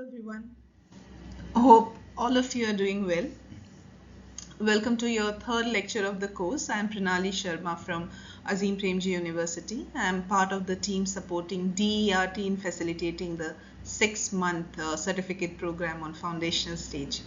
everyone. Hope all of you are doing well. Welcome to your third lecture of the course. I am Pranalee Sharma from Azim Premji University. I am part of the team supporting DERT in facilitating the 6-month certificate program on foundational stage.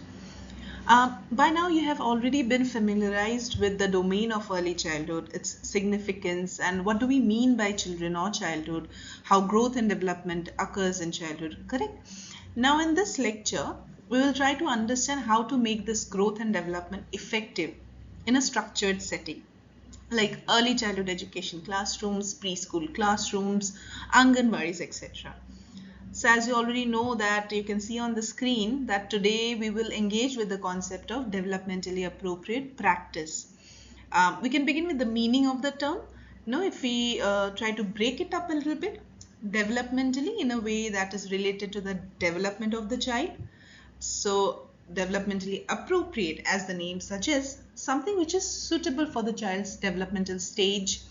By now, you have already been familiarized with the domain of early childhood, its significance, and what do we mean by children or childhood, how growth and development occurs in childhood, correct? Now, in this lecture, we will try to understand how to make this growth and development effective in a structured setting like early childhood education classrooms, preschool classrooms, Anganwadis, etc. So as you already know that you can see on the screen that today we will engage with the concept of developmentally appropriate practice. We can begin with the meaning of the term. If we try to break it up a little bit, developmentally in a way that is related to the development of the child. So developmentally appropriate, as the name suggests, something which is suitable for the child's developmental stage,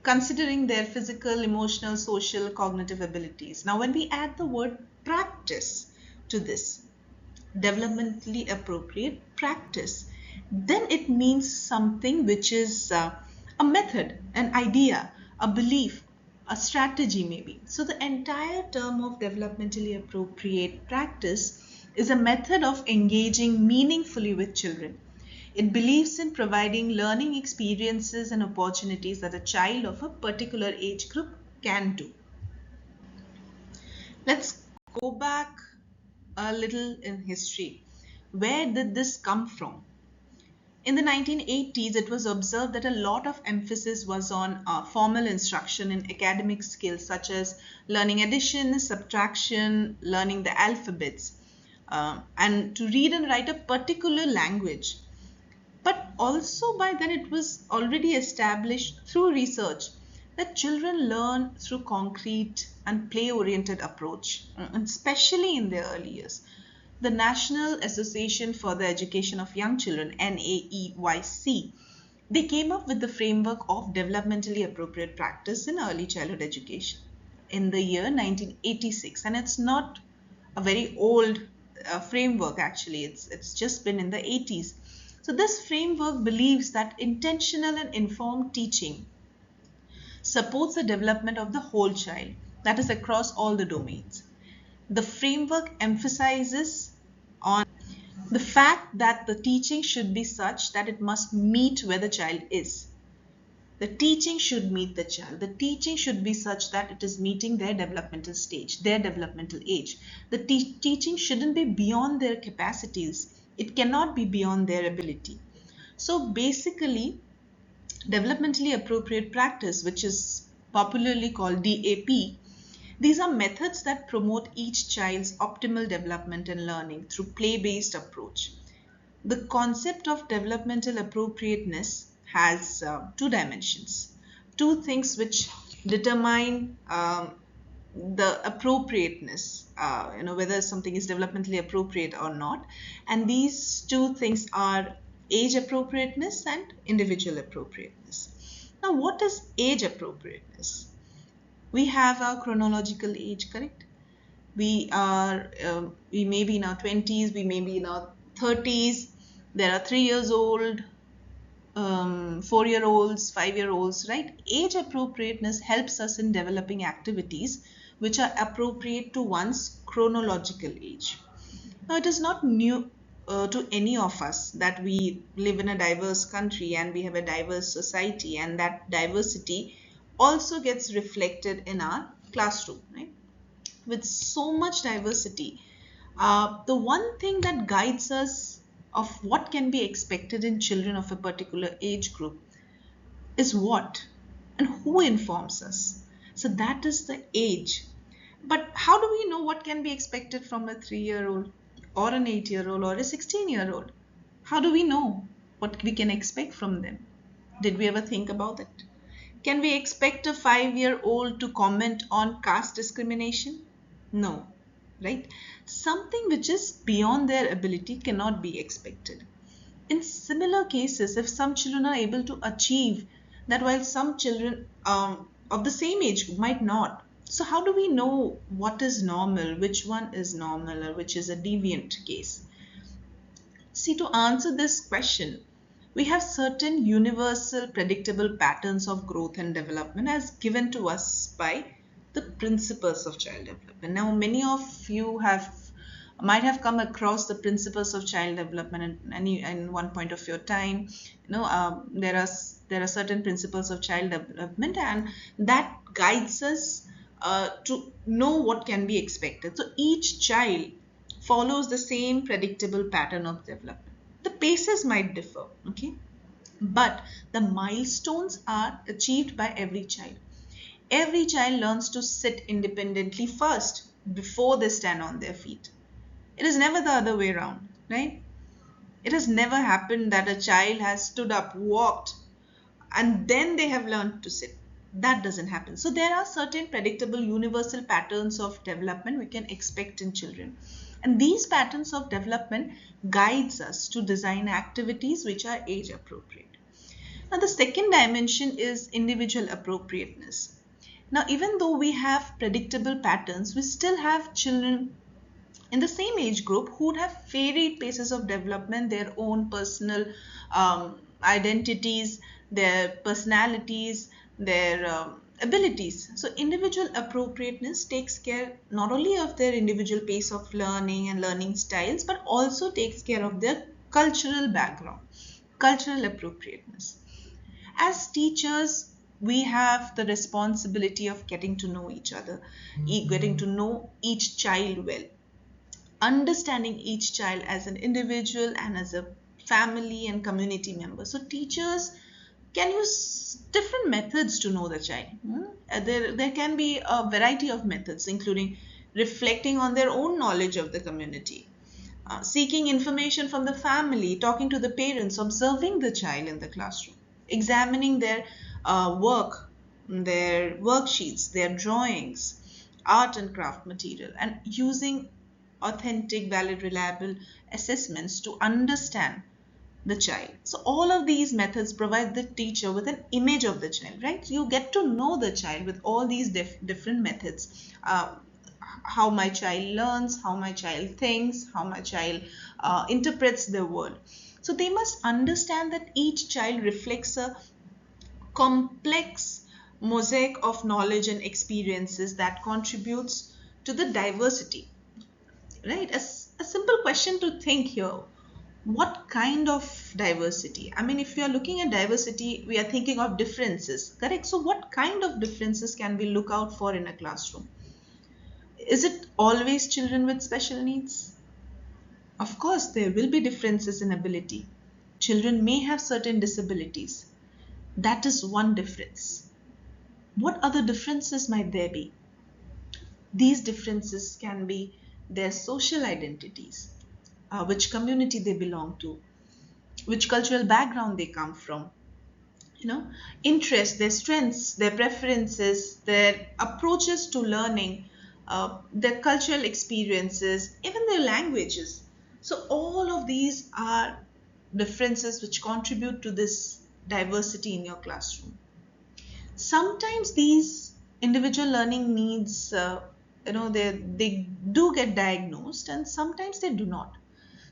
considering their physical, emotional, social, cognitive abilities. Now, when we add the word practice to this, developmentally appropriate practice, then it means something which is a method, an idea, a belief, a strategy maybe. So the entire term of developmentally appropriate practice is a method of engaging meaningfully with children. It believes in providing learning experiences and opportunities that a child of a particular age group can do. Let's go back a little in history. Where did this come from? In the 1980s, it was observed that a lot of emphasis was on formal instruction in academic skills such as learning addition, subtraction, learning the alphabets, and to read and write a particular language. But also by then it was already established through research that children learn through concrete and play-oriented approach, and especially in their early years. The National Association for the Education of Young Children, NAEYC, they came up with the framework of developmentally appropriate practice in early childhood education in the year 1986. And it's not a very old framework actually, it's just been in the 80s. So this framework believes that intentional and informed teaching supports the development of the whole child, that is across all the domains. The framework emphasizes on the fact that the teaching should be such that it must meet where the child is. The teaching should meet the child. The teaching should be such that it is meeting their developmental stage, their developmental age. The teaching shouldn't be beyond their capacities. It cannot be beyond their ability. So basically, developmentally appropriate practice, which is popularly called DAP, these are methods that promote each child's optimal development and learning through play-based approach. The concept of developmental appropriateness has two dimensions, two things which determine the appropriateness, whether something is developmentally appropriate or not. And these two things are age appropriateness and individual appropriateness. Now, what is age appropriateness? We have our chronological age, correct? We may be in our 20s, we may be in our 30s. There are 3 years old, 4-year-olds, 5-year-olds, right? Age appropriateness helps us in developing activities which are appropriate to one's chronological age. Now, it is not new to any of us that we live in a diverse country and we have a diverse society, and that diversity also gets reflected in our classroom, right? With so much diversity, the one thing that guides us of what can be expected in children of a particular age group is what and who informs us. So that is the age. But how do we know what can be expected from a 3-year-old or an 8-year-old or a 16-year-old? How do we know what we can expect from them? Did we ever think about it? Can we expect a 5-year-old to comment on caste discrimination? No, right? Something which is beyond their ability cannot be expected. In similar cases, if some children are able to achieve that while some children of the same age might not, So how do we know what is normal, which one is normal, or which is a deviant case? See, to answer this question, we have certain universal predictable patterns of growth and development as given to us by the principles of child development. Now, many of you might have come across the principles of child development in one point of your time. There are certain principles of child development, and that guides us to know what can be expected. So each child follows the same predictable pattern of development. The paces might differ, okay, but the milestones are achieved by every child. Every child learns to sit independently first before they stand on their feet. It is never the other way around, right? It has never happened that a child has stood up, walked, and then they have learned to sit. That doesn't happen. So there are certain predictable universal patterns of development we can expect in children. And these patterns of development guides us to design activities which are age appropriate. Now the second dimension is individual appropriateness. Now even though we have predictable patterns, we still have children in the same age group who would have varied paces of development, their own personal identities, their personalities, their abilities. So individual appropriateness takes care not only of their individual pace of learning and learning styles, but also takes care of their cultural background, cultural appropriateness. As teachers, we have the responsibility of getting to know each other, getting to know each child well, understanding each child as an individual and as a family and community member. So teachers can use different methods to know the child. There can be a variety of methods, including reflecting on their own knowledge of the community, seeking information from the family, talking to the parents, observing the child in the classroom, examining their work, their worksheets, their drawings, art and craft material, and using authentic, valid, reliable assessments to understand the child. So all of these methods provide the teacher with an image of the child, right? You get to know the child with all these different methods. How my child learns, how my child thinks, how my child interprets the world. So they must understand that each child reflects a complex mosaic of knowledge and experiences that contributes to the diversity, right? A simple question to think here: what kind of diversity? I mean, if we are looking at diversity, we are thinking of differences, correct? So what kind of differences can we look out for in a classroom? Is it always children with special needs? Of course, there will be differences in ability. Children may have certain disabilities. That is one difference. What other differences might there be? These differences can be their social identities, which community they belong to, which cultural background they come from, interests, their strengths, their preferences, their approaches to learning, their cultural experiences, even their languages. So all of these are differences which contribute to this diversity in your classroom. Sometimes these individual learning needs, they do get diagnosed, and sometimes they do not.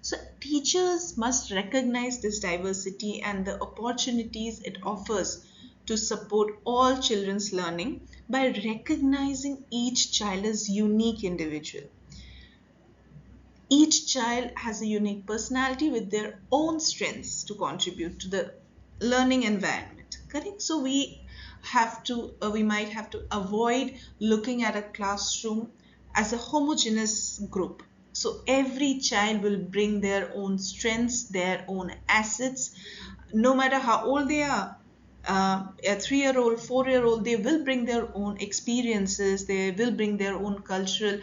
So teachers must recognize this diversity and the opportunities it offers to support all children's learning by recognizing each child as unique individual. Each child has a unique personality with their own strengths to contribute to the learning environment, correct? So we might have to avoid looking at a classroom as a homogeneous group. So every child will bring their own strengths, their own assets, no matter how old they are. A 3-year-old, 4-year-old, they will bring their own experiences, they will bring their own cultural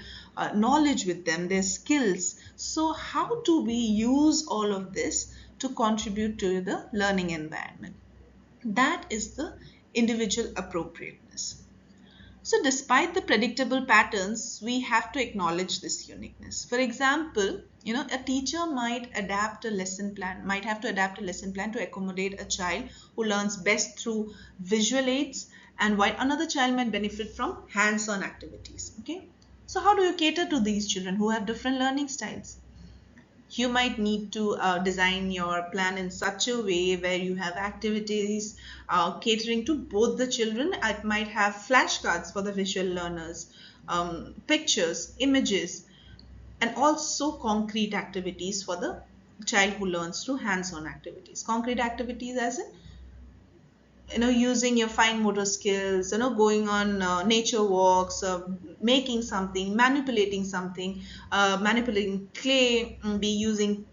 knowledge with them, their skills. So how do we use all of this to contribute to the learning environment? That is the individual appropriateness. So despite the predictable patterns, we have to acknowledge this uniqueness. For example, a teacher might have to adapt a lesson plan to accommodate a child who learns best through visual aids and while another child might benefit from hands-on activities. Okay, so how do you cater to these children who have different learning styles? You might need to design your plan in such a way where you have activities catering to both the children. It might have flashcards for the visual learners, pictures, images, and also concrete activities for the child who learns through hands-on activities. Concrete activities as in, using your fine motor skills, going on nature walks, making something, manipulating clay, be using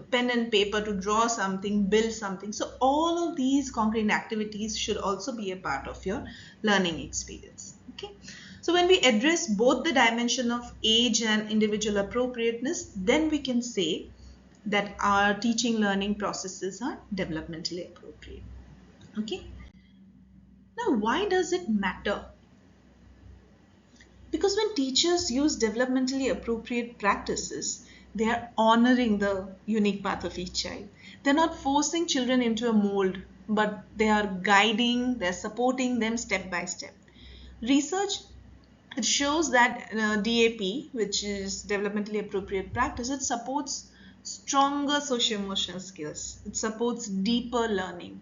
pen and paper to draw something, build something. So all of these concrete activities should also be a part of your learning experience. Okay, so when we address both the dimension of age and individual appropriateness, then we can say that our teaching learning processes are developmentally appropriate. Okay, now why does it matter? Because when teachers use developmentally appropriate practices, they are honoring the unique path of each child. They're not forcing children into a mold, but they are guiding, they're supporting them step by step. Research, it shows that DAP, which is developmentally appropriate practice, it supports stronger socio-emotional skills. It supports deeper learning.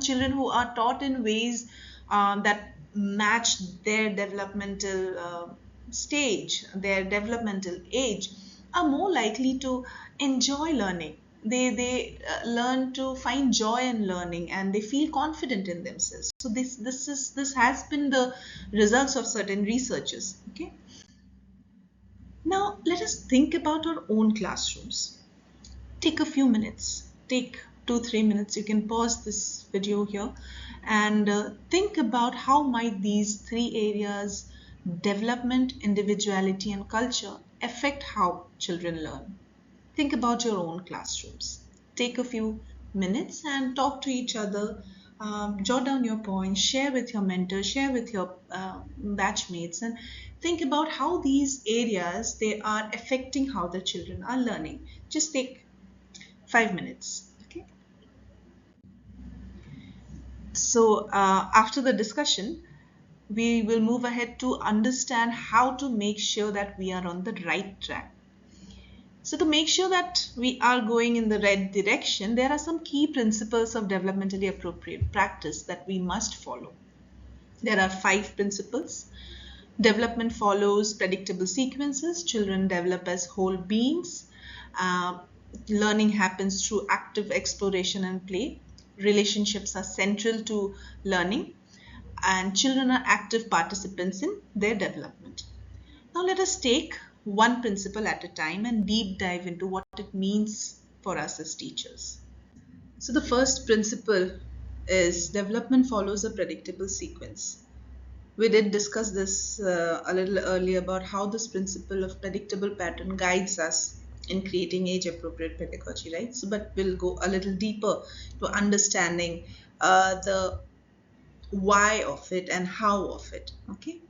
Children who are taught in ways that match their developmental stage, their developmental age, are more likely to enjoy learning. They learn to find joy in learning, and they feel confident in themselves. So this has been the results of certain researches. Okay. Now let us think about our own classrooms. Take a few minutes. Take 2-3 minutes. You can pause this video here and think about how might these three areas, development, individuality, and culture, affect how children learn. Think about your own classrooms. Take a few minutes and talk to each other. Jot down your points, share with your mentor, share with your batchmates, and think about how these areas, they are affecting how the children are learning. Just take 5 minutes. Okay. So after the discussion, we will move ahead to understand how to make sure that we are on the right track. So to make sure that we are going in the right direction, there are some key principles of developmentally appropriate practice that we must follow. There are 5 principles. Development follows predictable sequences. Children develop as whole beings. Learning happens through active exploration and play. Relationships are central to learning, and children are active participants in their development. Now let us take one principle at a time and deep dive into what it means for us as teachers. So the first principle is development follows a predictable sequence. We did discuss this a little earlier about how this principle of predictable pattern guides us in creating age-appropriate pedagogy, right? So, but we'll go a little deeper to understanding the why of it and how of it. Okay.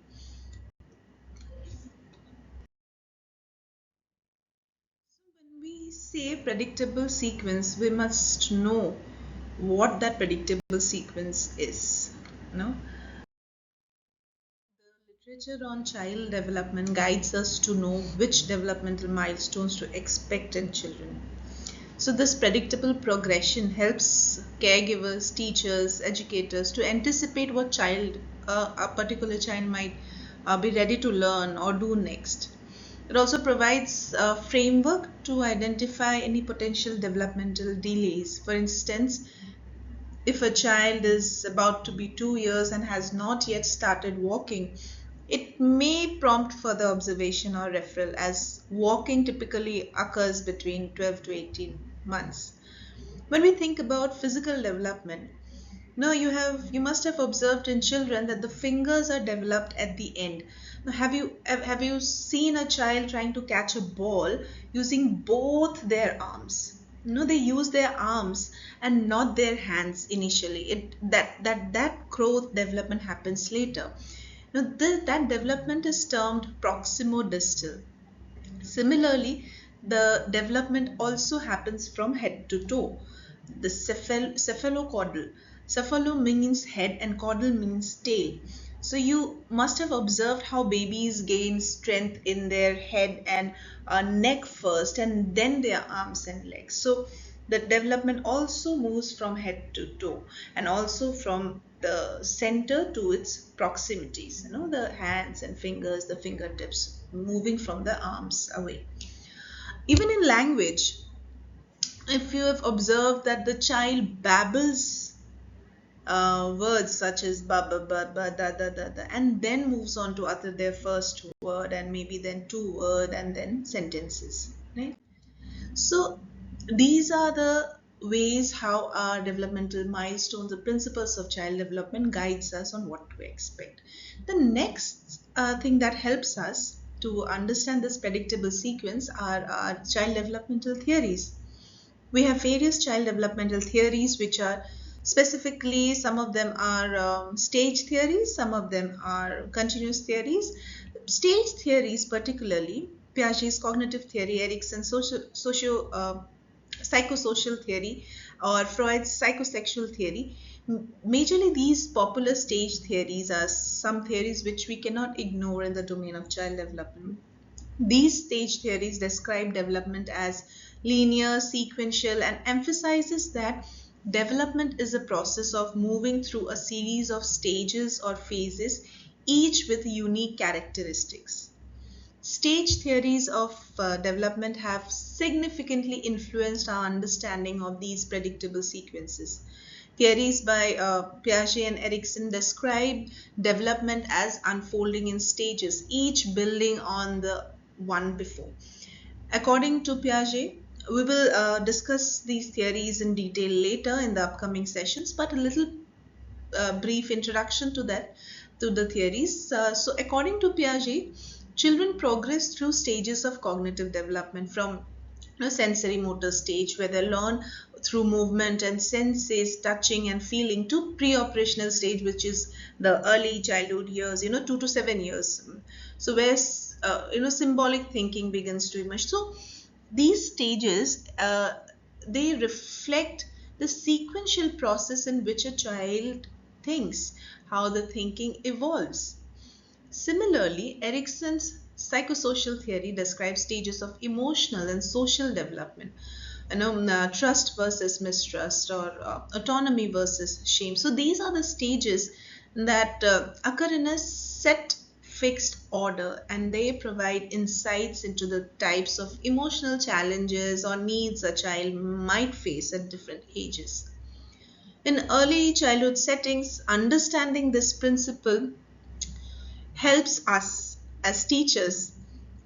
When we say predictable sequence, we must know what that predictable sequence is. No? The literature on child development guides us to know which developmental milestones to expect in children. So this predictable progression helps caregivers, teachers, educators to anticipate what a particular child might be ready to learn or do next. It also provides a framework to identify any potential developmental delays. For instance, if a child is about to be 2 years and has not yet started walking, it may prompt further observation or referral, as walking typically occurs between 12 to 18 months. When we think about physical development, no, you must have observed in children that the fingers are developed at the end. Now, have you seen a child trying to catch a ball using both their arms? No, they use their arms and not their hands initially. That growth development happens later. Now, that development is termed proximo-distal. Similarly, the development also happens from head to toe. The cephalocaudal, Cephalum means head and caudal means tail. So you must have observed how babies gain strength in their head and neck first and then their arms and legs. So the development also moves from head to toe and also from the center to its proximities, the hands and fingers, the fingertips, moving from the arms away. Even in language, if you have observed that the child babbles words such as ba ba ba ba da da da da, and then moves on to utter their first word and maybe then two word and then sentences, right? So these are the ways how our developmental milestones, the principles of child development guides us on what to expect. The next thing that helps us to understand this predictable sequence are our child developmental theories. We have various child developmental theories, which are specifically, some of them are stage theories, some of them are continuous theories. Stage theories, particularly Piaget's cognitive theory, Erikson's psychosocial theory, or Freud's psychosexual theory. Majorly, these popular stage theories are some theories which we cannot ignore in the domain of child development. These stage theories describe development as linear, sequential, and emphasizes that development is a process of moving through a series of stages or phases, each with unique characteristics. Stage theories of development have significantly influenced our understanding of these predictable sequences. Theories by Piaget and Erikson describe development as unfolding in stages, each building on the one before. According to Piaget, we will discuss these theories in detail later in the upcoming sessions, but a little brief introduction to the theories. So according to Piaget, children progress through stages of cognitive development from sensory motor stage, where they learn through movement and senses, touching and feeling, to pre-operational stage, which is the early childhood years, 2 to 7 years. So where symbolic thinking begins to emerge. So these stages, they reflect the sequential process in which a child thinks, how the thinking evolves. Similarly, Erikson's psychosocial theory describes stages of emotional and social development. Trust versus mistrust, or autonomy versus shame. So these are the stages that occur in a set fixed order, and they provide insights into the types of emotional challenges or needs a child might face at different ages. In early childhood settings, understanding this principle helps us as teachers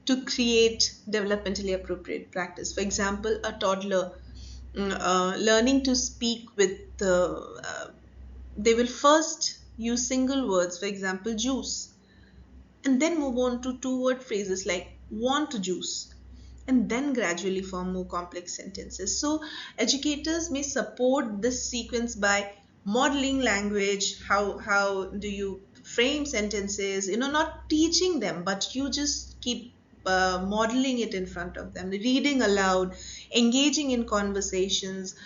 to create developmentally appropriate practice. For example, a toddler learning to speak with they will first use single words, for example, juice, and then move on to two-word phrases like want juice, and then gradually form more complex sentences. So educators may support this sequence by modeling language. How do you frame sentences? Not teaching them, but you just keep modeling it in front of them, reading aloud, engaging in conversations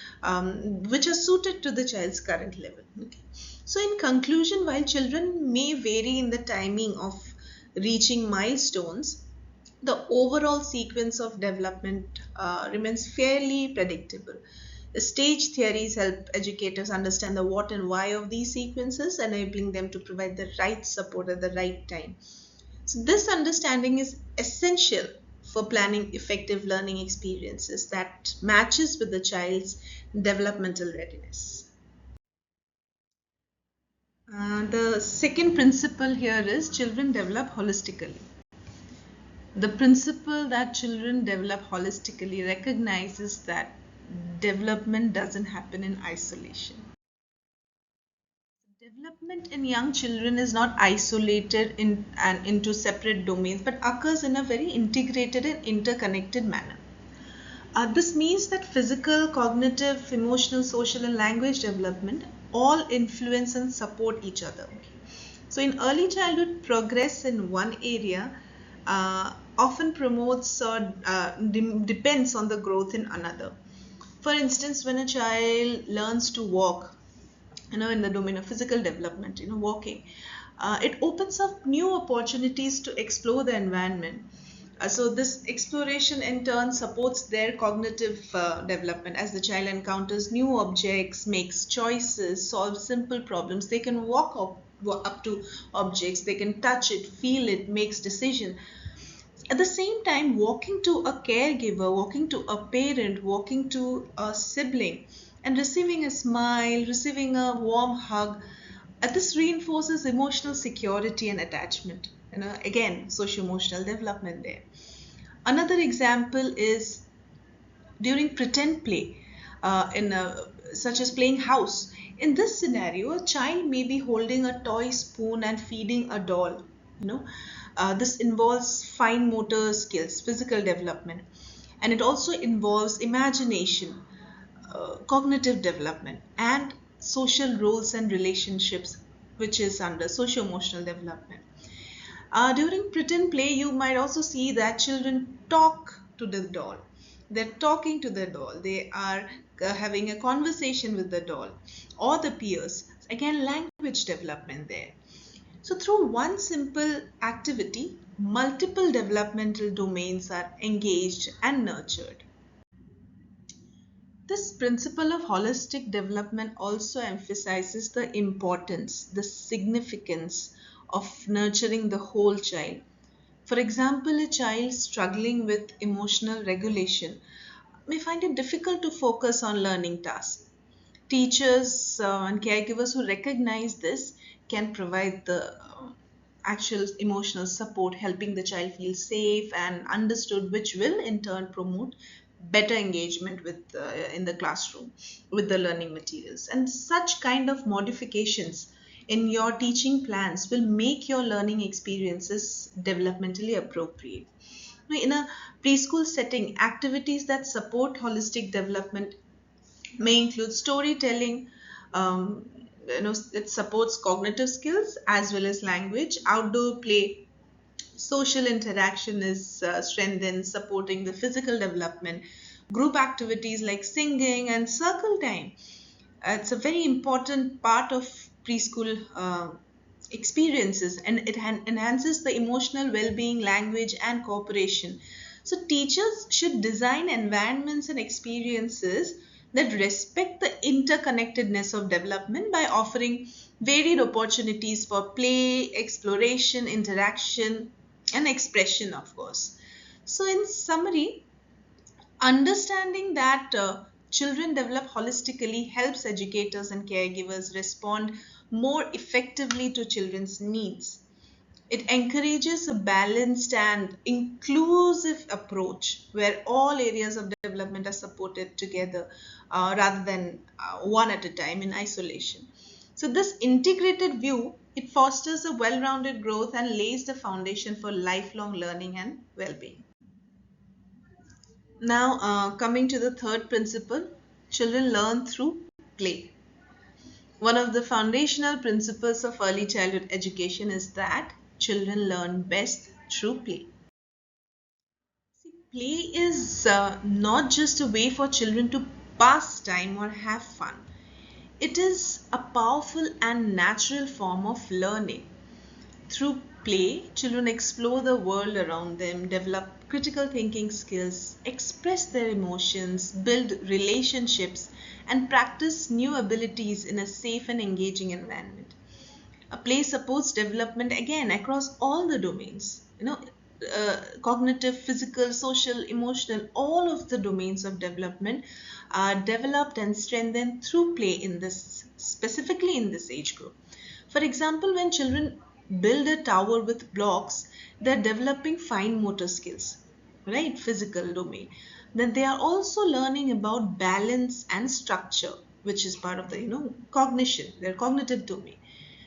which are suited to the child's current level. Okay. So in conclusion, while children may vary in the timing of reaching milestones, the overall sequence of development remains fairly predictable. The stage theories help educators understand the what and why of these sequences, enabling them to provide the right support at the right time. So this understanding is essential for planning effective learning experiences that matches with the child's developmental readiness. The second principle here is children develop holistically. The principle that children develop holistically recognizes that development doesn't happen in isolation. Development in young children is not isolated into separate domains, but occurs in a very integrated and interconnected manner. This means that physical, cognitive, emotional, social, and language development all influence and support each other. So in early childhood, progress in one area often promotes or depends on the growth in another. For instance, when a child learns to walk, in the domain of physical development, walking. It opens up new opportunities to explore the environment. So this exploration in turn supports their cognitive development. As the child encounters new objects, makes choices, solves simple problems, they can walk up to objects, they can touch it, feel it, makes decision. At the same time, walking to a caregiver, walking to a parent, walking to a sibling, and receiving a smile, receiving a warm hug, this reinforces emotional security and attachment. Again, socio-emotional development there. Another example is during pretend play, such as playing house. In this scenario, a child may be holding a toy spoon and feeding a doll. You know, this involves fine motor skills, physical development, and it also involves imagination, cognitive development, and social roles and relationships, which is under socio-emotional development. During pretend play, you might also see that children talk to the doll. They're talking to the doll. They are having a conversation with the doll or the peers. Again, language development there. So, through one simple activity, multiple developmental domains are engaged and nurtured. This principle of holistic development also emphasizes the importance, the significance of nurturing the whole child. For example, a child struggling with emotional regulation may find it difficult to focus on learning tasks. Teachers and caregivers who recognize this can provide the actual emotional support, helping the child feel safe and understood, which will in turn promote better engagement with in the classroom with the learning materials. And such kind of modifications in your teaching plans will make your learning experiences developmentally appropriate. Now, in a preschool setting, activities that support holistic development may include storytelling. It supports cognitive skills as well as language. Outdoor play, social interaction is strengthened, supporting the physical development. Group activities like singing and circle time, it's a very important part of preschool experiences, and it enhances the emotional well-being, language, and cooperation. So teachers should design environments and experiences that respect the interconnectedness of development by offering varied opportunities for play, exploration, interaction, and expression, of course. So in summary, understanding that children develop holistically helps educators and caregivers respond more effectively to children's needs. It encourages a balanced and inclusive approach where all areas of development are supported together rather than one at a time in isolation. So this integrated view, it fosters a well-rounded growth and lays the foundation for lifelong learning and well-being. Now, coming to the third principle, children learn through play. One of the foundational principles of early childhood education is that children learn best through play. See, play is not just a way for children to pass time or have fun. It is a powerful and natural form of learning. Through play, children explore the world around them, develop critical thinking skills, express their emotions, build relationships, and practice new abilities in a safe and engaging environment. A play supports development again across all the domains. Cognitive, physical, social, emotional, all of the domains of development are developed and strengthened through play in this, specifically in this age group. For example, when children build a tower with blocks, they're developing fine motor skills, right? Physical domain. Then they are also learning about balance and structure, which is part of the, cognition, their cognitive domain.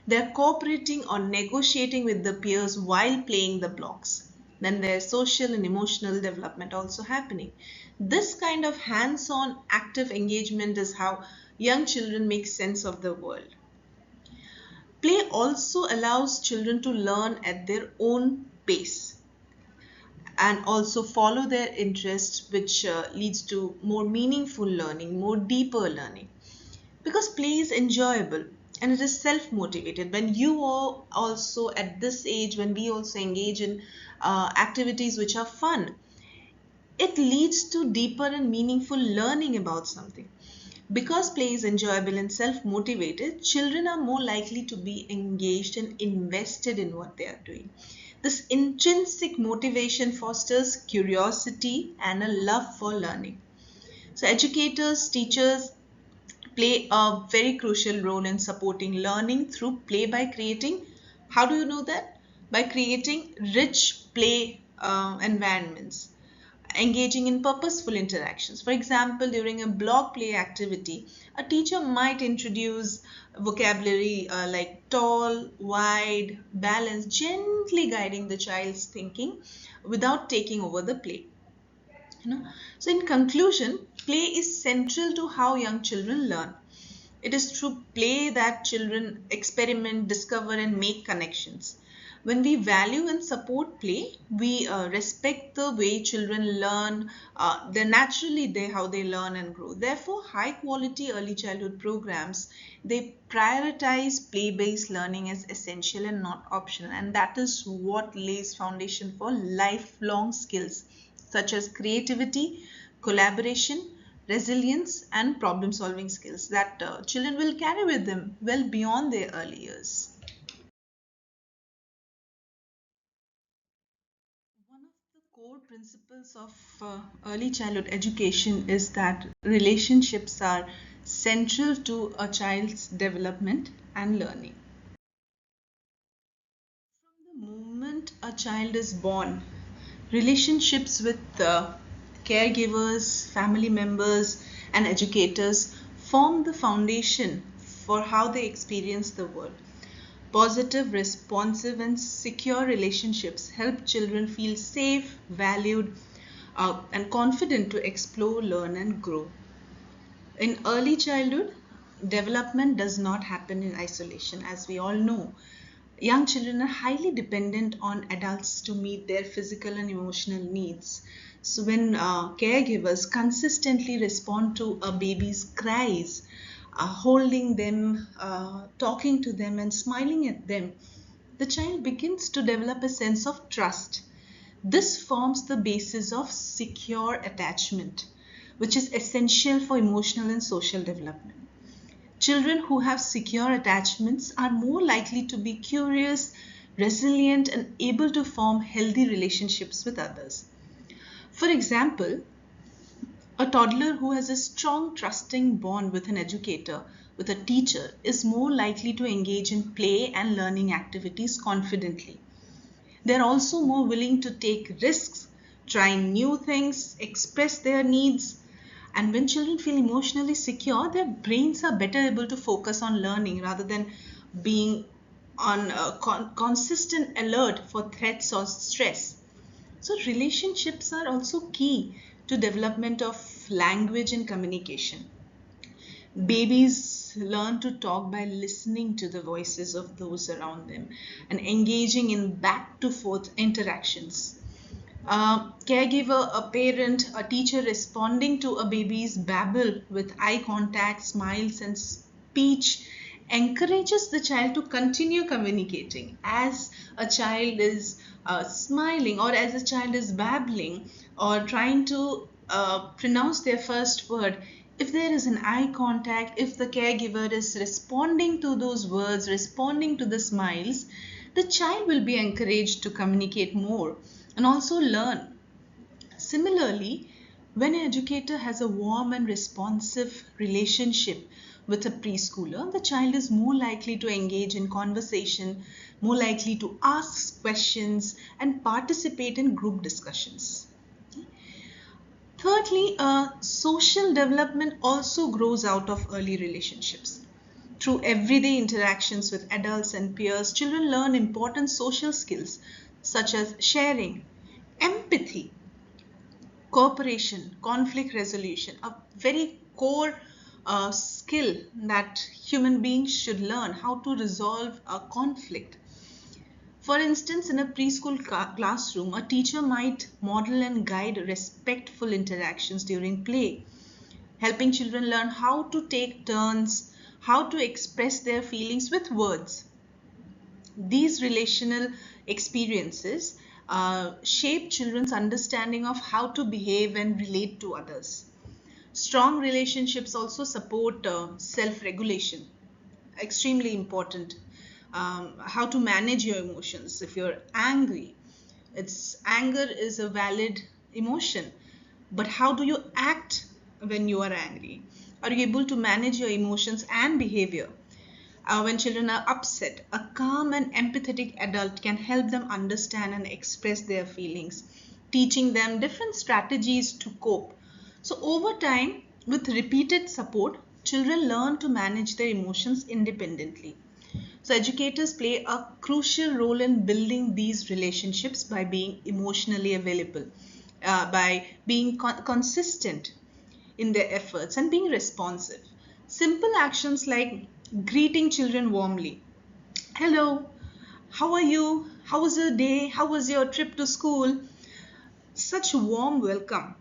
They're cooperating or negotiating with the peers while playing the blocks. Then there's social and emotional development also happening. This kind of hands-on active engagement is how young children make sense of the world. Play also allows children to learn at their own pace and also follow their interests, which leads to more meaningful learning, more deeper learning. Because play is enjoyable, and it is self-motivated. When you are also at this age, when we also engage in activities which are fun, it leads to deeper and meaningful learning about something. Because play is enjoyable and self motivated, children are more likely to be engaged and invested in what they are doing. This intrinsic motivation fosters curiosity and a love for learning. So, educators, teachers play a very crucial role in supporting learning through play by creating. How do you know that? By creating rich play environments, engaging in purposeful interactions. For example, during a block play activity, a teacher might introduce vocabulary like tall, wide, balance, gently guiding the child's thinking without taking over the play. You know? So, in conclusion, play is central to how young children learn. It is through play that children experiment, discover, and make connections. When we value and support play, we respect the way children learn. They how they learn and grow. Therefore, high quality early childhood programs, they prioritize play-based learning as essential and not optional, and that is what lays foundation for lifelong skills such as creativity, collaboration, resilience, and problem solving skills that children will carry with them well beyond their early years. One of the core principles of early childhood education is that relationships are central to a child's development and learning. From the moment a child is born, relationships with caregivers, family members, and educators form the foundation for how they experience the world. Positive, responsive, and secure relationships help children feel safe, valued, and confident to explore, learn, and grow. In early childhood, development does not happen in isolation, as we all know. Young children are highly dependent on adults to meet their physical and emotional needs. So, when caregivers consistently respond to a baby's cries, holding them, talking to them, and smiling at them, the child begins to develop a sense of trust. This forms the basis of secure attachment, which is essential for emotional and social development. Children who have secure attachments are more likely to be curious, resilient, and able to form healthy relationships with others. For example, a toddler who has a strong, trusting bond with an educator, with a teacher, is more likely to engage in play and learning activities confidently. They're also more willing to take risks, try new things, express their needs. And when children feel emotionally secure, their brains are better able to focus on learning rather than being on a consistent alert for threats or stress. So relationships are also key to development of language and communication. Babies learn to talk by listening to the voices of those around them and engaging in back to forth interactions. A caregiver, a parent, a teacher responding to a baby's babble with eye contact, smiles, and speech encourages the child to continue communicating. As a child is smiling, or as a child is babbling, or trying to pronounce their first word, if there is an eye contact, if the caregiver is responding to those words, responding to the smiles, the child will be encouraged to communicate more and also learn. Similarly, when an educator has a warm and responsive relationship with a preschooler, the child is more likely to engage in conversation, more likely to ask questions, and participate in group discussions. Thirdly, social development also grows out of early relationships. Through everyday interactions with adults and peers, children learn important social skills such as sharing, empathy, cooperation, conflict resolution, a very core skill that human beings should learn how to resolve a conflict. For instance, in a preschool classroom, a teacher might model and guide respectful interactions during play, helping children learn how to take turns, how to express their feelings with words. These relational experiences shape children's understanding of how to behave and relate to others. Strong relationships also support self-regulation, extremely important. How to manage your emotions. If you're angry, anger is a valid emotion, but how do you act when you are angry? Are you able to manage your emotions and behavior? When children are upset, a calm and empathetic adult can help them understand and express their feelings, teaching them different strategies to cope. So, over time, with repeated support, children learn to manage their emotions independently. So, educators play a crucial role in building these relationships by being emotionally available, by being consistent in their efforts, and being responsive. Simple actions like greeting children warmly. Hello, how are you? How was your day? How was your trip to school? Such a warm welcome.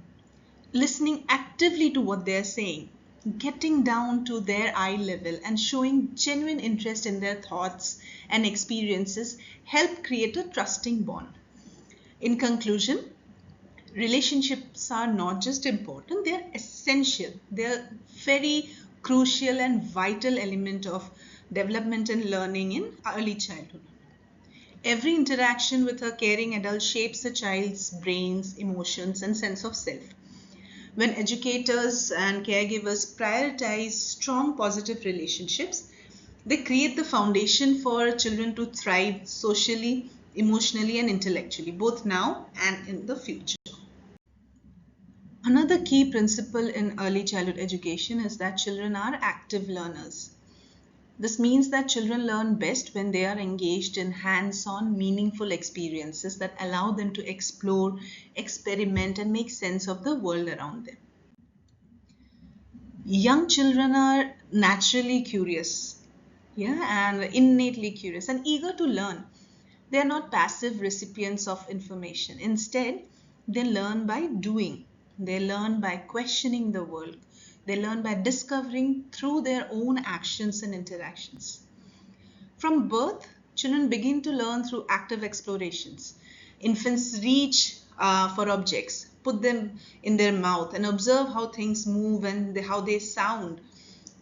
Listening actively to what they're saying, getting down to their eye level, and showing genuine interest in their thoughts and experiences help create a trusting bond. In conclusion, relationships are not just important, they're essential. They're very crucial and vital element of development and learning in early childhood. Every interaction with a caring adult shapes a child's brains, emotions, and sense of self. When educators and caregivers prioritize strong positive relationships, they create the foundation for children to thrive socially, emotionally, and intellectually, both now and in the future. Another key principle in early childhood education is that children are active learners. This means that children learn best when they are engaged in hands on, meaningful experiences that allow them to explore, experiment, and make sense of the world around them. Young children are naturally curious, yeah, and innately curious and eager to learn. They are not passive recipients of information. Instead, they learn by doing. They learn by questioning the world. They learn by discovering through their own actions and interactions. From birth, children begin to learn through active explorations. Infants reach for objects, put them in their mouth, and observe how things move and how they sound.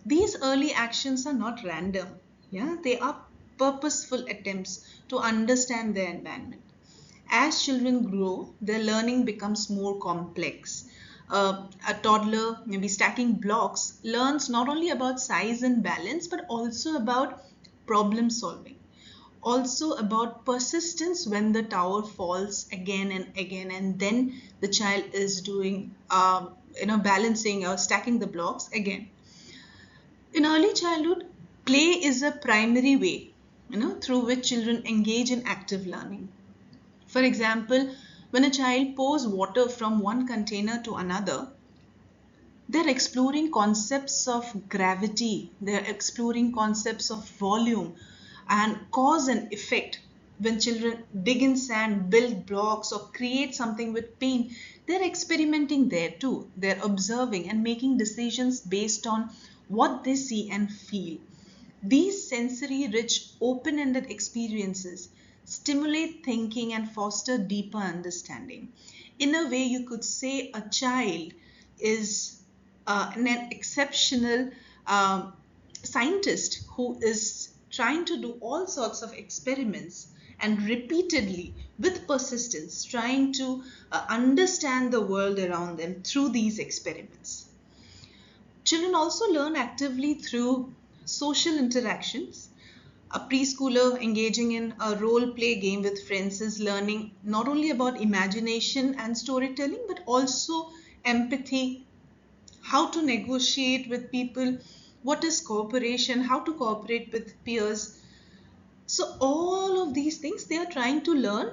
These early actions are not random. Yeah, they are purposeful attempts to understand their environment. As children grow, their learning becomes more complex. A toddler, maybe stacking blocks, learns not only about size and balance, but also about problem solving. Also about persistence when the tower falls again and again, and then the child is doing, balancing or stacking the blocks again. In early childhood, play is a primary way, through which children engage in active learning. For example, when a child pours water from one container to another, they're exploring concepts of gravity, they're exploring concepts of volume and cause and effect. When children dig in sand, build blocks, or create something with paint, they're experimenting there too. They're observing and making decisions based on what they see and feel. These sensory rich, open ended experiences stimulate thinking and foster deeper understanding. In a way, you could say a child is an exceptional scientist who is trying to do all sorts of experiments and repeatedly, with persistence, trying to understand the world around them through these experiments. Children also learn actively through social interactions. A preschooler engaging in a role play game with friends is learning not only about imagination and storytelling, but also empathy, how to negotiate with people, what is cooperation, how to cooperate with peers. So, all of these things they are trying to learn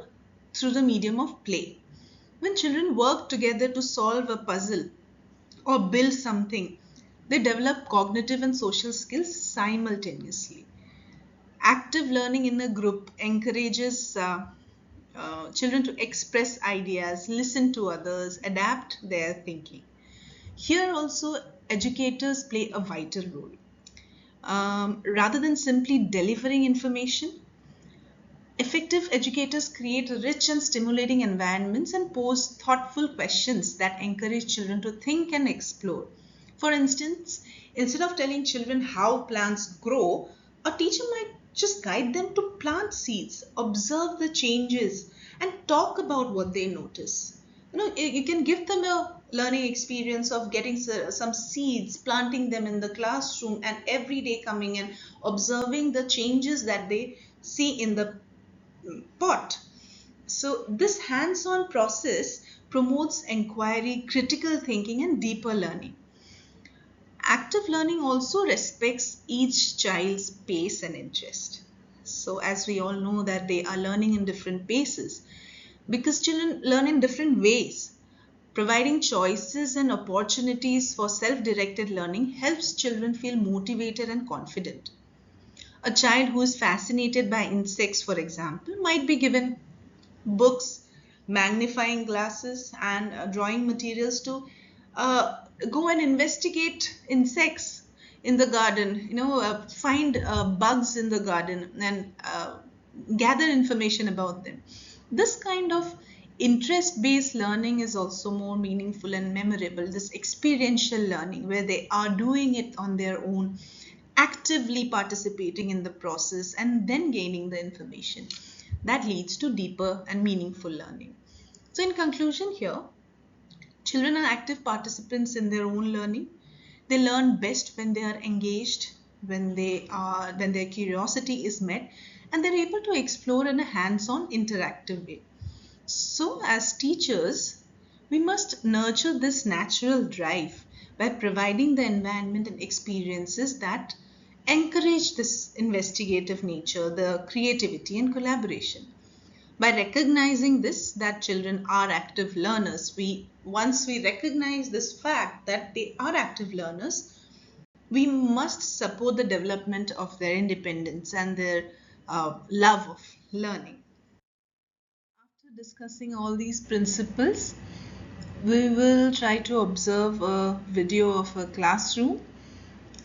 through the medium of play. When children work together to solve a puzzle or build something, they develop cognitive and social skills simultaneously. Active learning in a group encourages children to express ideas, listen to others, adapt their thinking. Here also, educators play a vital role. rather than simply delivering information. Effective educators create rich and stimulating environments and pose thoughtful questions that encourage children to think and explore. For instance, instead of telling children how plants grow, a teacher might just guide them to plant seeds, observe the changes, and talk about what they notice. You can give them a learning experience of getting some seeds, planting them in the classroom, and every day coming and observing the changes that they see in the pot. So, this hands on process promotes inquiry, critical thinking, and deeper learning. Active learning also respects each child's pace and interest. So, as we all know, that they are learning in different paces because children learn in different ways. Providing choices and opportunities for self directed learning helps children feel motivated and confident. A child who is fascinated by insects, for example, might be given books, magnifying glasses, and drawing materials to uh, go and investigate insects in the garden, find bugs in the garden and gather information about them. This kind of interest based learning is also more meaningful and memorable. This experiential learning, where they are doing it on their own, actively participating in the process, and then gaining the information that leads to deeper and meaningful learning. So, in conclusion, here, children are active participants in their own learning. They learn best when they are engaged, when their curiosity is met, and they're able to explore in a hands-on, interactive way. So, as teachers, we must nurture this natural drive by providing the environment and experiences that encourage this investigative nature, the creativity and collaboration. By recognizing this, that children are active learners, once we recognize this fact that they are active learners, we must support the development of their independence and their love of learning. After discussing all these principles, we will try to observe a video of a classroom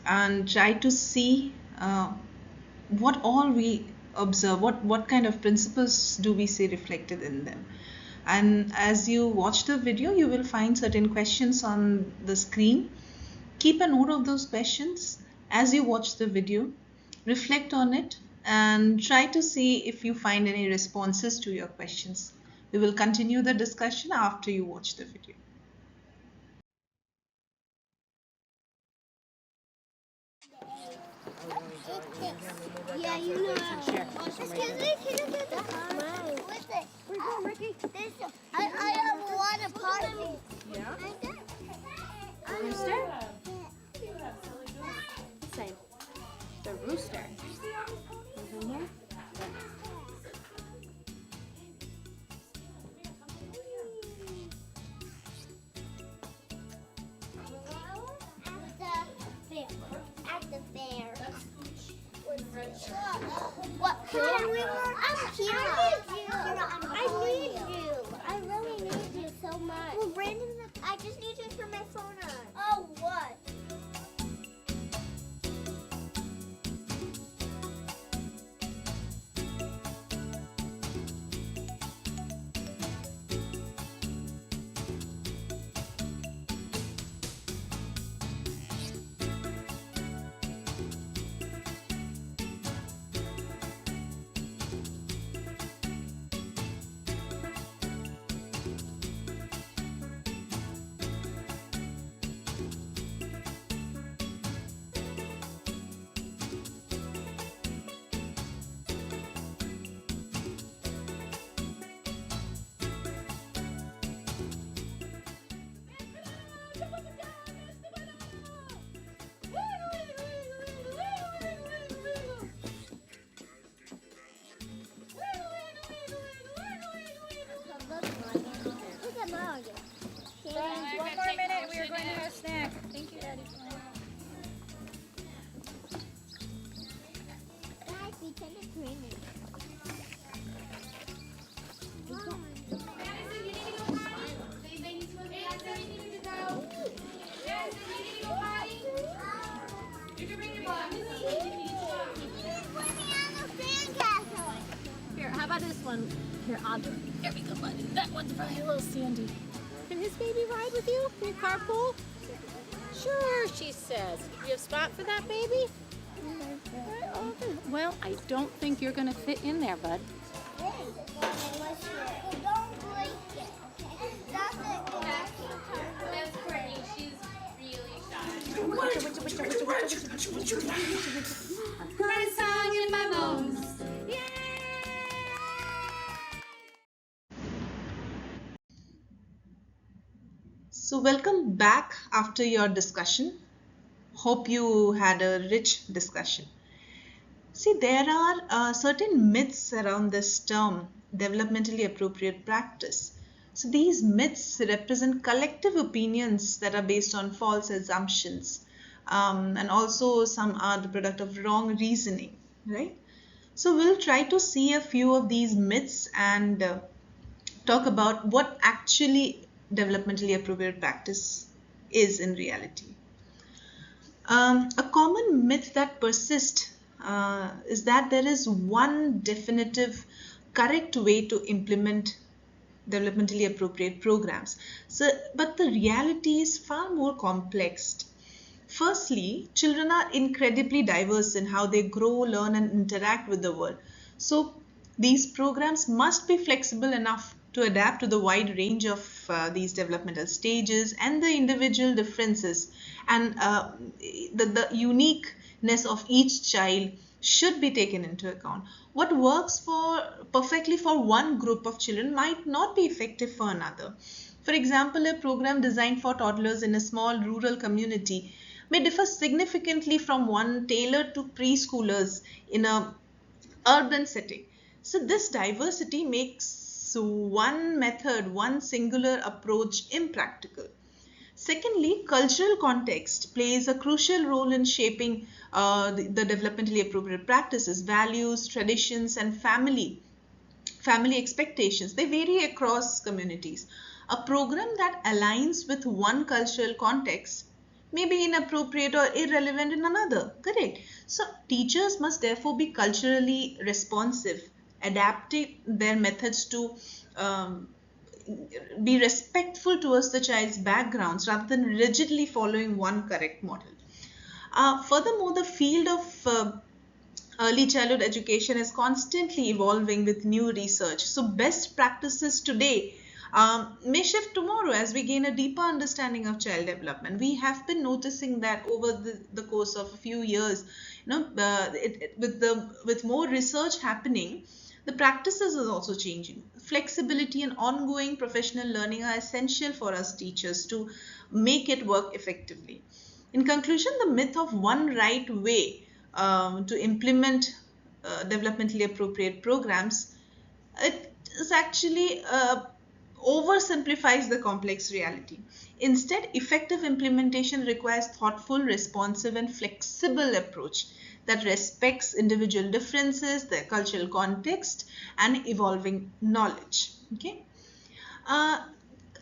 and try to see what all we observe, what kind of principles do we see reflected in them. And as you watch the video, you will find certain questions on the screen. Keep a note of those questions as you watch the video, reflect on it, and try to see if you find any responses to your questions. We will continue the discussion after you watch the video. Yeah, you know. Excuse me, can you do this? What's it? Where you going, Ricky? This. I have a lot of parties. Yeah? Rooster? Same. The rooster. Mm-hmm. At the fair. What? I'm here. I need you. I really need you so much. Well, Brandon, I just need you to turn my phone on. Oh, what? Here we go, buddy. That one's for my little Sandy. Can his baby ride with you? Can you carpool? Sure, she says. You have a spot for that baby? Okay. Well, I don't think you're going to fit in there, bud. That's pretty. She's really shy. Write a song in my bones. So welcome back after your discussion. Hope you had a rich discussion. See, there are certain myths around this term, developmentally appropriate practice. So these myths represent collective opinions that are based on false assumptions, and also some are the product of wrong reasoning, right? So we'll try to see a few of these myths and talk about what actually developmentally appropriate practice is in reality. A common myth that persists is that there is one definitive correct way to implement developmentally appropriate programs. But the reality is far more complex. Firstly, children are incredibly diverse in how they grow, learn, and interact with the world. So these programs must be flexible enough to adapt to the wide range of these developmental stages and the individual differences, and the uniqueness of each child should be taken into account. What works perfectly for one group of children might not be effective for another. For example, a program designed for toddlers in a small rural community may differ significantly from one tailored to preschoolers in a urban setting. So this diversity makes one method, one singular approach impractical. Secondly, cultural context plays a crucial role in shaping the developmentally appropriate practices. Values, traditions, and family expectations, they vary across communities. A program that aligns with one cultural context may be inappropriate or irrelevant in another, correct? So teachers must therefore be culturally responsive, adapting their methods to be respectful towards the child's backgrounds rather than rigidly following one correct model. Furthermore, the field of early childhood education is constantly evolving with new research. So best practices today may shift tomorrow as we gain a deeper understanding of child development. We have been noticing that over the course of a few years, with more research happening, the practices are also changing. Flexibility and ongoing professional learning are essential for us teachers to make it work effectively. In conclusion, the myth of one right way to implement developmentally appropriate programs, it is actually oversimplifies the complex reality. Instead, effective implementation requires thoughtful, responsive, and flexible approach that respects individual differences, their cultural context, and evolving knowledge. Okay.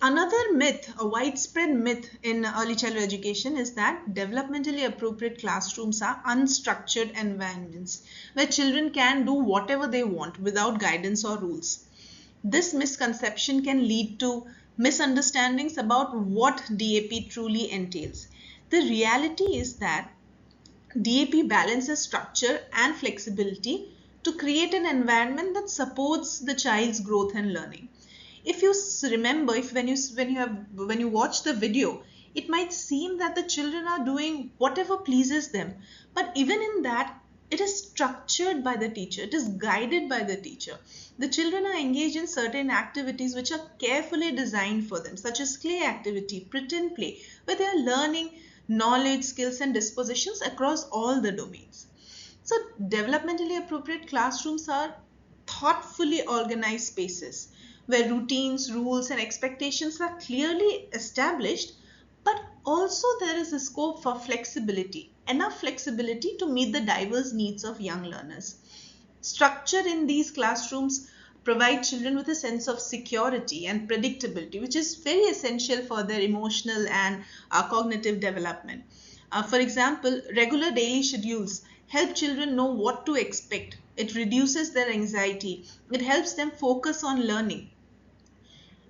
Another myth, a widespread myth in early childhood education, is that developmentally appropriate classrooms are unstructured environments where children can do whatever they want without guidance or rules. This misconception can lead to misunderstandings about what DAP truly entails. The reality is that DAP balances structure and flexibility to create an environment that supports the child's growth and learning. If you remember, when you watch the video, it might seem that the children are doing whatever pleases them, but even in that, it is structured by the teacher, it is guided by the teacher. The children are engaged in certain activities which are carefully designed for them, such as play activity, pretend play, where they are learning knowledge, skills, and dispositions across all the domains. So developmentally appropriate classrooms are thoughtfully organized spaces where routines, rules, and expectations are clearly established, but also there is a scope for flexibility, enough flexibility to meet the diverse needs of young learners. Structure in these classrooms provide children with a sense of security and predictability, which is very essential for their emotional and cognitive development. For example, regular daily schedules help children know what to expect It reduces their anxiety. It helps them focus on learning.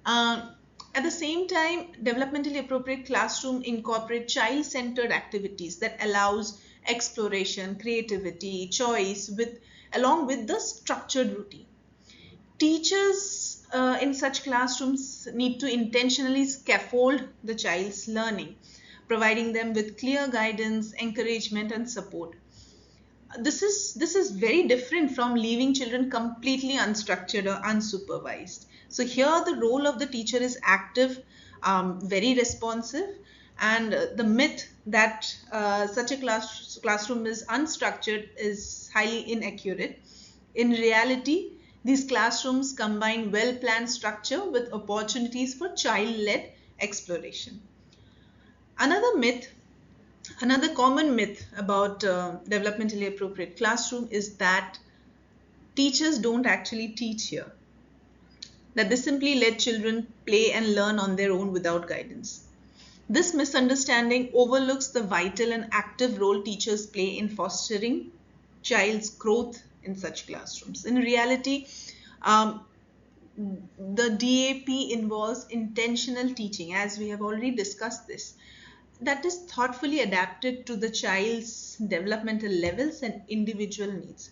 Um, at the same time, developmentally appropriate classroom incorporate child-centered activities that allows exploration, creativity, choice along with the structured routine. Teachers in such classrooms need to intentionally scaffold the child's learning, providing them with clear guidance, encouragement, and support. This is very different from leaving children completely unstructured or unsupervised. So here the role of the teacher is active, very responsive, and the myth that such a classroom is unstructured is highly inaccurate. In reality, these classrooms combine well-planned structure with opportunities for child-led exploration. Another myth Another common myth about developmentally appropriate classroom is that teachers don't actually teach here, that they simply let children play and learn on their own without guidance. This misunderstanding overlooks the vital and active role teachers play in fostering child's growth in such classrooms. In reality, um, the DAP involves intentional teaching, as we have already discussed this, that is thoughtfully adapted to the child's developmental levels and individual needs.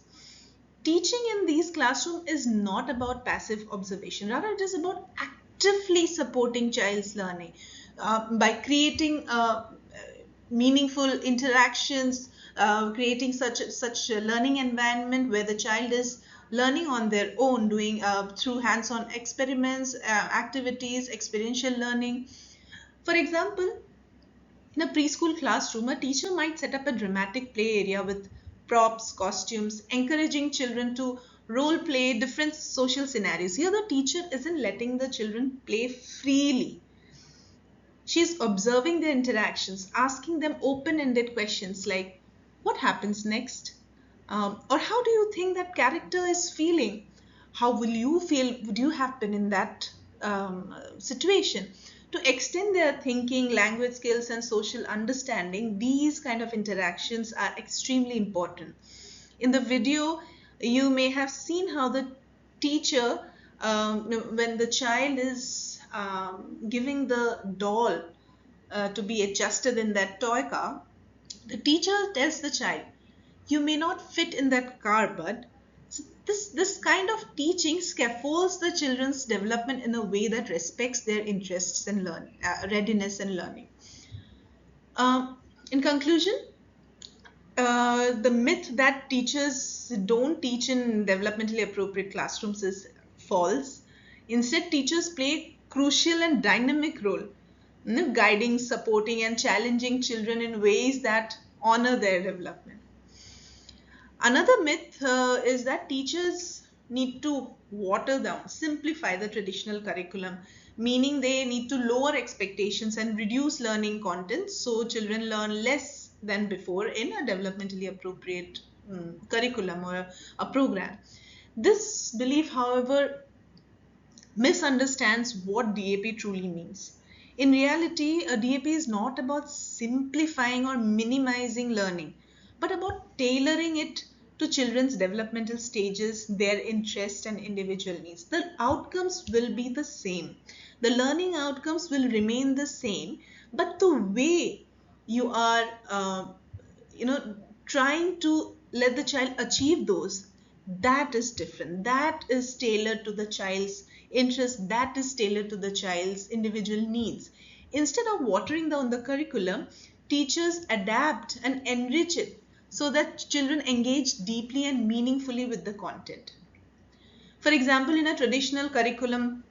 Teaching in these classrooms is not about passive observation, rather it is about actively supporting child's learning by creating meaningful interactions, creating such a learning environment where the child is learning on their own, doing through hands-on experiments, activities, experiential learning. For example, in a preschool classroom, a teacher might set up a dramatic play area with props, costumes, encouraging children to role play different social scenarios. Here, the teacher isn't letting the children play freely. She's observing their interactions, asking them open-ended questions like, what happens next? Or how do you think that character is feeling? How will you feel? Would you have been in that situation? To extend their thinking, language skills, and social understanding, these kind of interactions are extremely important. In the video, you may have seen how the teacher, when the child is giving the doll to be adjusted in that toy car, the teacher tells the child, you may not fit in that car, bud. So this kind of teaching scaffolds the children's development in a way that respects their interests and readiness and learning. In conclusion, the myth that teachers don't teach in developmentally appropriate classrooms is false. Instead, teachers play a crucial and dynamic role, guiding, supporting, and challenging children in ways that honor their development. Another myth is that teachers need to water down, simplify the traditional curriculum, meaning they need to lower expectations and reduce learning content so children learn less than before in a developmentally appropriate curriculum or a program. This belief, however, misunderstands what DAP truly means. In reality, a DAP is not about simplifying or minimizing learning, but about tailoring it to children's developmental stages, their interests, and individual needs. The outcomes will be the same. The learning outcomes will remain the same, but the way you are, trying to let the child achieve those, that is different. That is tailored to the child's interest. That is tailored to the child's individual needs. Instead of watering down the curriculum, teachers adapt and enrich it so that children engage deeply and meaningfully with the content. For example, in a traditional curriculum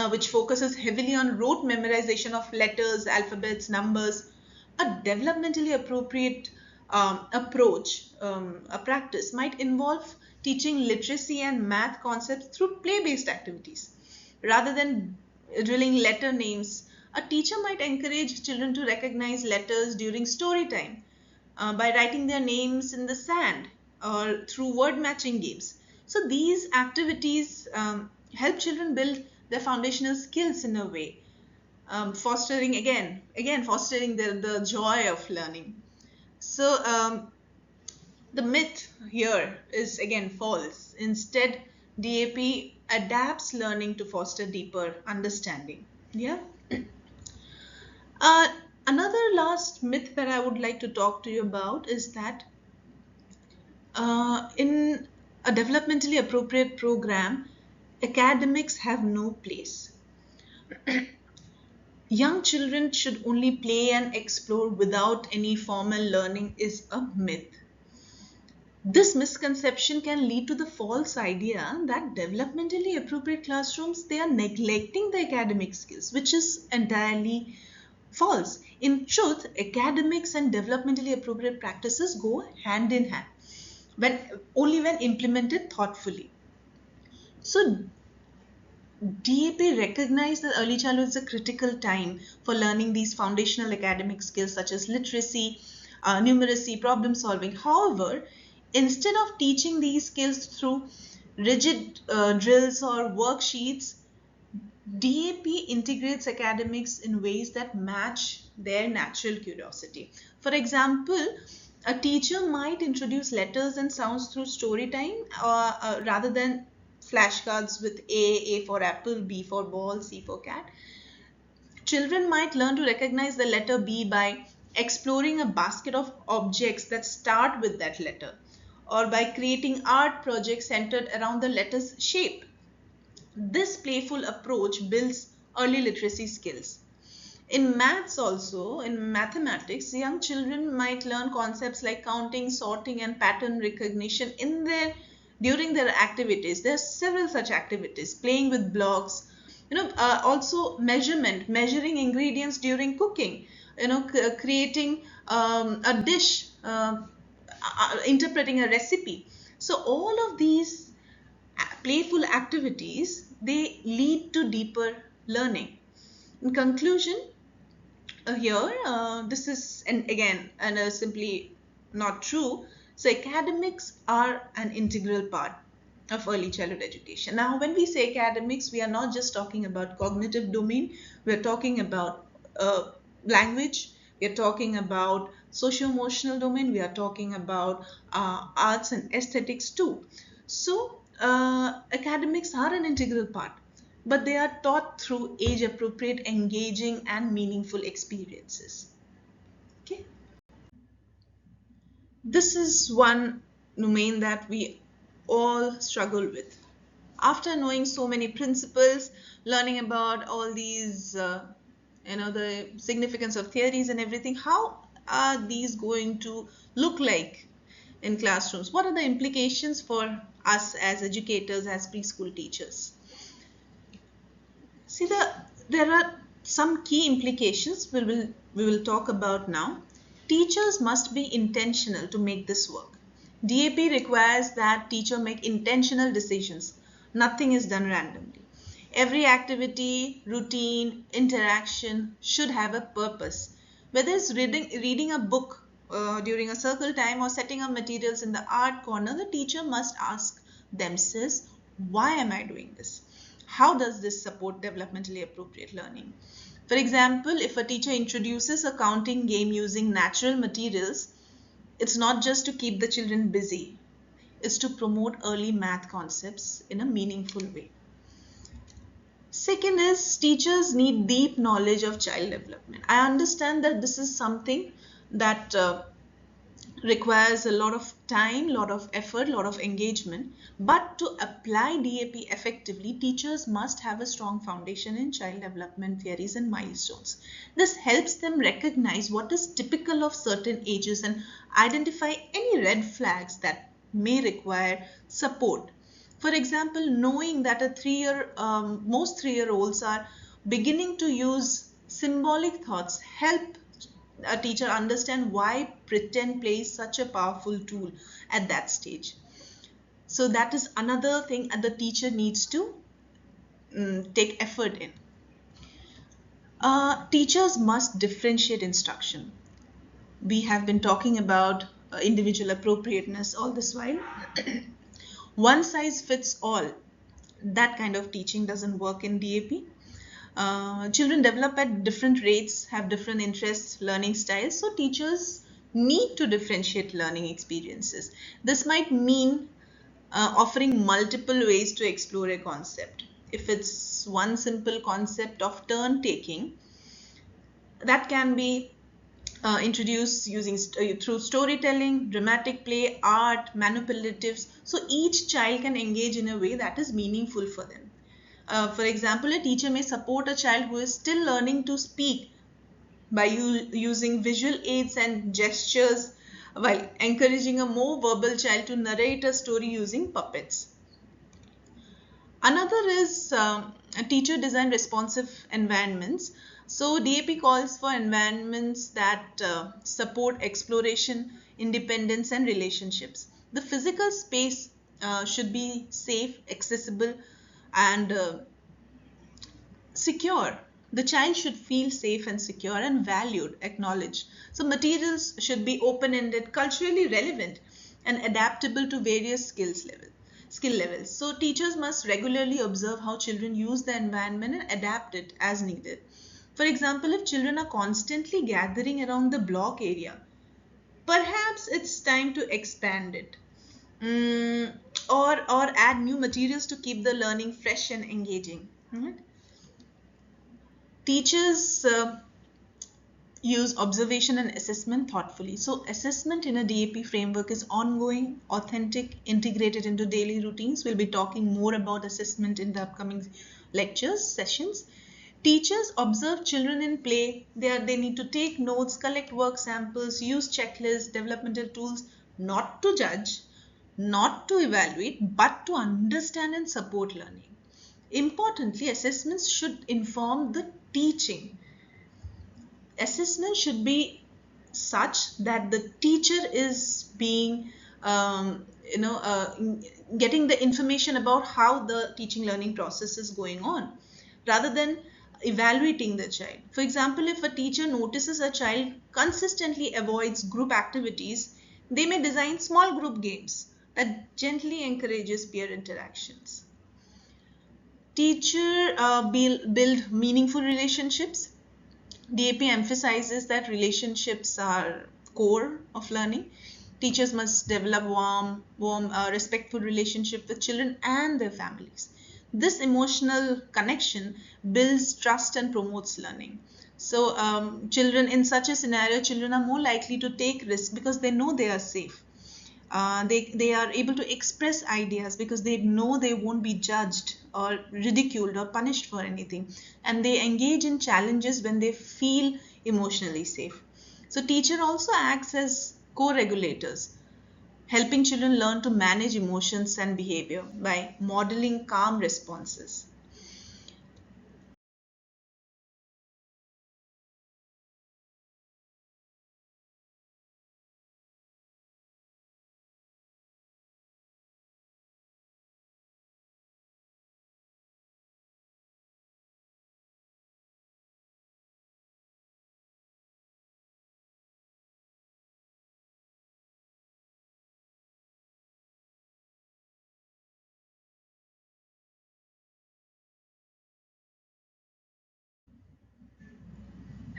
which focuses heavily on rote memorization of letters, alphabets, numbers, a developmentally appropriate approach, a practice might involve teaching literacy and math concepts through play-based activities. Rather than drilling letter names, a teacher might encourage children to recognize letters during story time by writing their names in the sand or through word matching games. So these activities help children build their foundational skills in a way, fostering fostering the joy of learning. So The myth here is again false. Instead, DAP adapts learning to foster deeper understanding. Yeah. Uh, Another last myth that I would like to talk to you about is that in a developmentally appropriate program, academics have no place. Young children should only play and explore without any formal learning is a myth. This misconception can lead to the false idea that developmentally appropriate classrooms, they are neglecting the academic skills, which is entirely false. In truth, academics and developmentally appropriate practices go hand in hand, only when implemented thoughtfully. So DAP recognized that early childhood is a critical time for learning these foundational academic skills such as literacy, numeracy, problem solving. However, instead of teaching these skills through rigid drills or worksheets, DAP integrates academics in ways that match their natural curiosity. For example, a teacher might introduce letters and sounds through story time rather than flashcards with A for apple, B for ball, C for cat. Children might learn to recognize the letter B by exploring a basket of objects that start with that letter, or by creating art projects centered around the letter's shape. This playful approach builds early literacy skills. In maths also, in mathematics, young children might learn concepts like counting, sorting, and pattern recognition during their activities. There are several such activities, playing with blocks, also measuring ingredients during cooking, creating a dish, interpreting a recipe. So all of these playful activities, they lead to deeper learning. In conclusion, this is, and again, simply not true. So academics are an integral part of early childhood education. Now, when we say academics, we are not just talking about cognitive domain. We're talking about language. We are talking about socio-emotional domain. We are talking about arts and aesthetics too. So academics are an integral part, but they are taught through age-appropriate, engaging, and meaningful experiences. Okay. This is one domain that we all struggle with. After knowing so many principles, learning about all these, the significance of theories and everything, how are these going to look like in classrooms? What are the implications for us as educators, as preschool teachers? See, there are some key implications we will talk about now. Teachers must be intentional to make this work. DAP requires that teacher make intentional decisions. Nothing is done randomly. Every activity, routine, interaction should have a purpose. Whether it's reading a book during a circle time or setting up materials in the art corner, the teacher must ask themselves, why am I doing this? How does this support developmentally appropriate learning? For example, if a teacher introduces a counting game using natural materials, it's not just to keep the children busy, it's to promote early math concepts in a meaningful way. Second is, teachers need deep knowledge of child development. I understand that this is something that requires a lot of time, lot of effort, lot of engagement. But to apply DAP effectively, teachers must have a strong foundation in child development theories and milestones. This helps them recognize what is typical of certain ages and identify any red flags that may require support. For example, knowing that most 3-year-olds are beginning to use symbolic thoughts help a teacher understand why pretend play is such a powerful tool at that stage. So that is another thing that the teacher needs to take effort in. Teachers must differentiate instruction. We have been talking about individual appropriateness all this while. One size fits all. That kind of teaching doesn't work in DAP. Children develop at different rates, have different interests, learning styles. So teachers need to differentiate learning experiences. This might mean offering multiple ways to explore a concept. If it's one simple concept of turn taking, that can be introduced using through storytelling, dramatic play, art, manipulatives, so each child can engage in a way that is meaningful for them. For example, a teacher may support a child who is still learning to speak by using visual aids and gestures, while encouraging a more verbal child to narrate a story using puppets. Another is teacher design responsive environments. So DAP calls for environments that support exploration, independence, and relationships. The physical space should be safe, accessible, and secure. The child should feel safe and secure and valued, acknowledged. So materials should be open-ended, culturally relevant, and adaptable to various skill levels. So teachers must regularly observe how children use the environment and adapt it as needed. For example, if children are constantly gathering around the block area, perhaps it's time to expand it. Mm, or add new materials to keep the learning fresh and engaging. Mhm. Teachers use observation and assessment thoughtfully. So assessment in a DAP framework is ongoing, authentic, integrated into daily routines. We'll be talking more about assessment in the upcoming lectures, sessions. Teachers observe children in play. They need to take notes, collect work samples, use checklists, developmental tools, not to judge, not to evaluate, but to understand and support learning. Importantly, assessments should inform the teaching. Assessment should be such that the teacher is being getting the information about how the teaching learning process is going on rather than evaluating the child. For example, if a teacher notices a child consistently avoids group activities, they may design small group games that gently encourages peer interactions. Teacher build meaningful relationships. DAP emphasizes that relationships are core of learning. Teachers must develop warm, respectful relationship with children and their families. This emotional connection builds trust and promotes learning. So, children in such a scenario, children are more likely to take risks because they know they are safe. They are able to express ideas because they know they won't be judged or ridiculed or punished for anything, and they engage in challenges when they feel emotionally safe. So teacher also acts as co-regulators, helping children learn to manage emotions and behavior by modeling calm responses.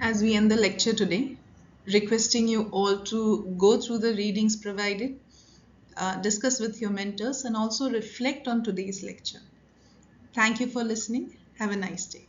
As we end the lecture today, requesting you all to go through the readings provided, discuss with your mentors, and also reflect on today's lecture. Thank you for listening. Have a nice day.